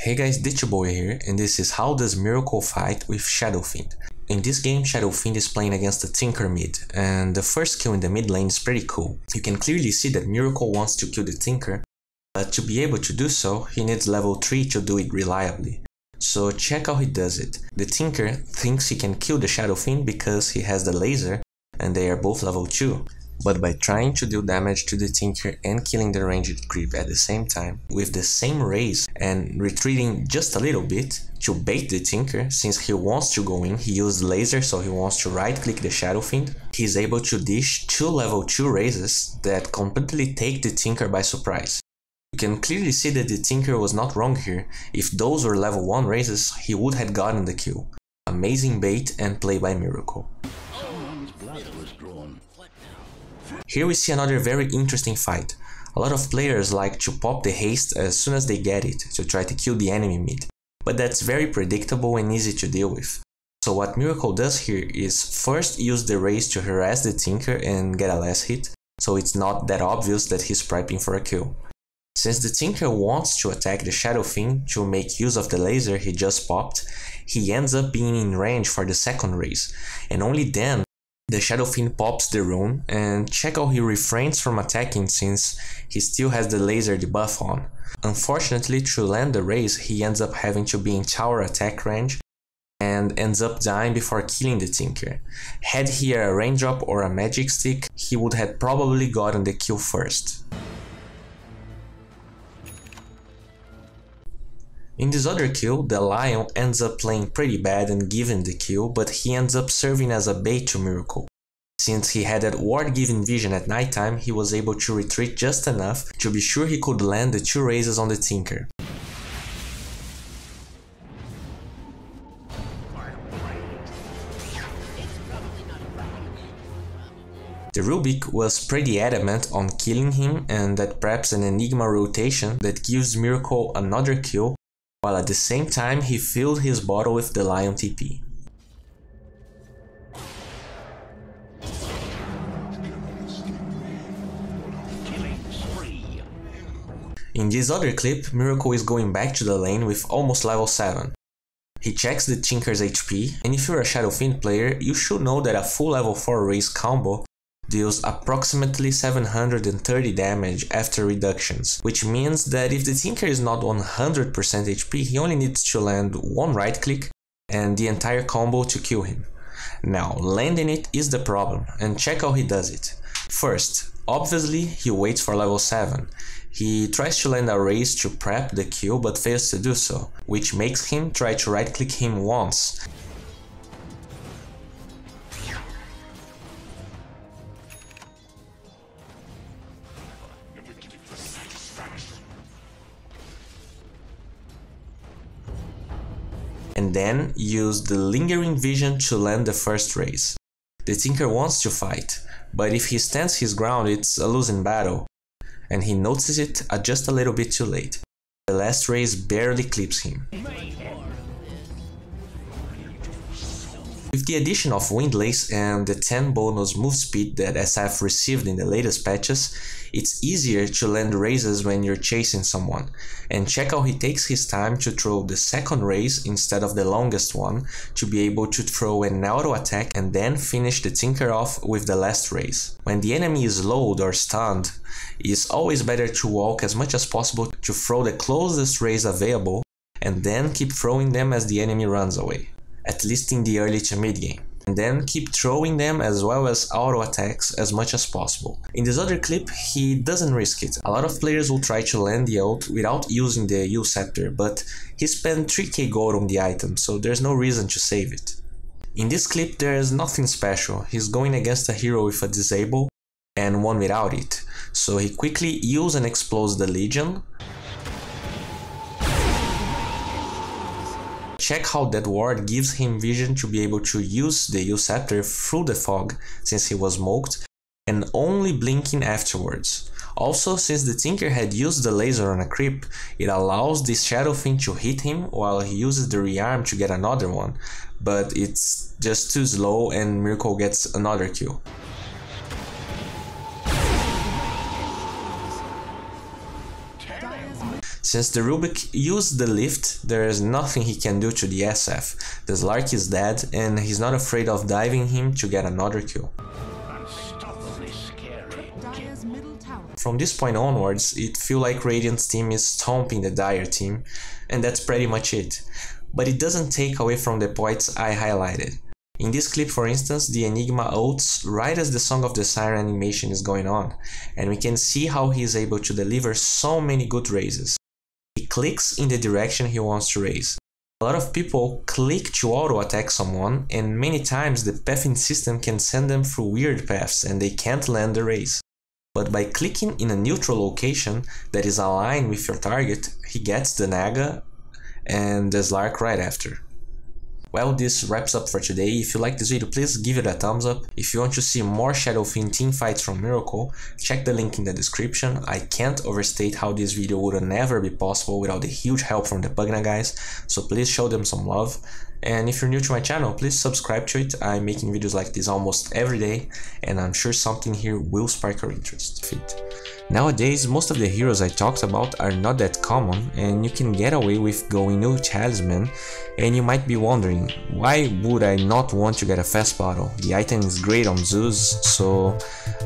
Hey guys, D.Bowie here, and this is how does Miracle fight with Shadow Fiend. In this game, Shadow Fiend is playing against the Tinker mid, and the first kill in the mid lane is pretty cool. You can clearly see that Miracle wants to kill the Tinker, but to be able to do so, he needs level 3 to do it reliably. So check how he does it. The Tinker thinks he can kill the Shadow Fiend because he has the laser, and they are both level 2. But by trying to deal damage to the Tinker and killing the ranged creep at the same time, with the same raise and retreating just a little bit to bait the Tinker, since he wants to go in, he used laser so he wants to right click the Shadow Fiend, he's able to dish 2 level 2 raises that completely take the Tinker by surprise. You can clearly see that the Tinker was not wrong here. If those were level 1 raises, he would have gotten the kill. Amazing bait and play by Miracle. Here we see another very interesting fight. A lot of players like to pop the haste as soon as they get it to try to kill the enemy mid, but that's very predictable and easy to deal with. So what Miracle does here is first use the raise to harass the Tinker and get a last hit, so it's not that obvious that he's prepping for a kill. Since the Tinker wants to attack the Shadow Fiend to make use of the laser he just popped, he ends up being in range for the second raise, and only then the Shadow Fiend pops the rune, and check how he refrains from attacking since he still has the laser debuff on. Unfortunately, to land the raise, he ends up having to be in tower attack range and ends up dying before killing the Tinker. Had he a raindrop or a magic stick, he would have probably gotten the kill first. In this other kill, the Lion ends up playing pretty bad and giving the kill, but he ends up serving as a bait to Miracle. Since he had that ward-giving vision at nighttime, he was able to retreat just enough to be sure he could land the 2 raises on the Tinker. The Rubik was pretty adamant on killing him, and that preps an Enigma rotation that gives Miracle another kill, while at the same time he filled his bottle with the Lion TP. In this other clip, Miracle is going back to the lane with almost level 7. He checks the Tinker's HP, and if you're a Shadow Fiend player, you should know that a full level 4 raise combo deals approximately 730 damage after reductions, which means that if the Tinker is not 100% HP, he only needs to land 1 right click and the entire combo to kill him. Now, landing it is the problem, and check how he does it. First, obviously he waits for level 7. He tries to land a raise to prep the kill but fails to do so, which makes him try to right click him once. And then use the lingering vision to land the first raise. The Tinker wants to fight, but if he stands his ground it's a losing battle, and he notices it just a little bit too late. The last raise barely clips him. With the addition of Windlace and the 10 bonus move speed that SF received in the latest patches, it's easier to land raises when you're chasing someone, and check how he takes his time to throw the second raise instead of the longest one to be able to throw an auto attack and then finish the Tinker off with the last raise. When the enemy is slowed or stunned, it's always better to walk as much as possible to throw the closest raise available and then keep throwing them as the enemy runs away, at least in the early to mid game. And then keep throwing them as well as auto attacks as much as possible. In this other clip, he doesn't risk it. A lot of players will try to land the ult without using the U scepter, but he spent 3k gold on the item, so there's no reason to save it. In this clip there's nothing special. He's going against a hero with a disable and one without it, so he quickly uses and explodes the Legion. Check how that ward gives him vision to be able to use the U scepter through the fog since he was smoked, and only blinking afterwards. Also, since the Tinker had used the laser on a creep, it allows this Shadow Fiend to hit him while he uses the rearm to get another one, but it's just too slow and Miracle gets another kill. Since the Rubik used the lift, there is nothing he can do to the SF. The Slark is dead and he's not afraid of diving him to get another kill. From this point onwards, it feels like Radiant's team is stomping the Dire team, and that's pretty much it. But it doesn't take away from the points I highlighted. In this clip, for instance, the Enigma ults right as the Song of the Siren animation is going on, and we can see how he is able to deliver so many good raises. He clicks in the direction he wants to raise. A lot of people click to auto-attack someone, and many times the pathing system can send them through weird paths and they can't land the raise. But by clicking in a neutral location that is aligned with your target, he gets the Naga and the Slark right after. Well, this wraps up for today. If you like this video, please give it a thumbs up. If you want to see more Shadow Fiend teamfights from Miracle, check the link in the description. I can't overstate how this video would never be possible without the huge help from the Pugna guys, so please show them some love. And if you're new to my channel, please subscribe to it. I'm making videos like this almost every day, and I'm sure something here will spark your interest. Nowadays, most of the heroes I talked about are not that common, and you can get away with going no talisman, and you might be wondering, why would I not want to get a fast battle? The item is great on Zeus, so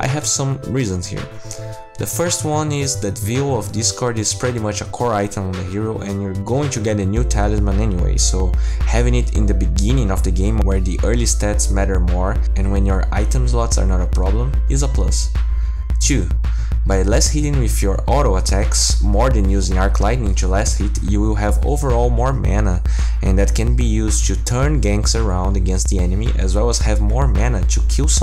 I have some reasons here. The first one is that Veil of Discord is pretty much a core item on the hero, and you're going to get a new talisman anyway, so having it in the beginning of the game where the early stats matter more and when your item slots are not a problem is a plus. 2. By less hitting with your auto attacks, more than using Arc Lightning to last hit, you will have overall more mana, and that can be used to turn ganks around against the enemy, as well as have more mana to kill some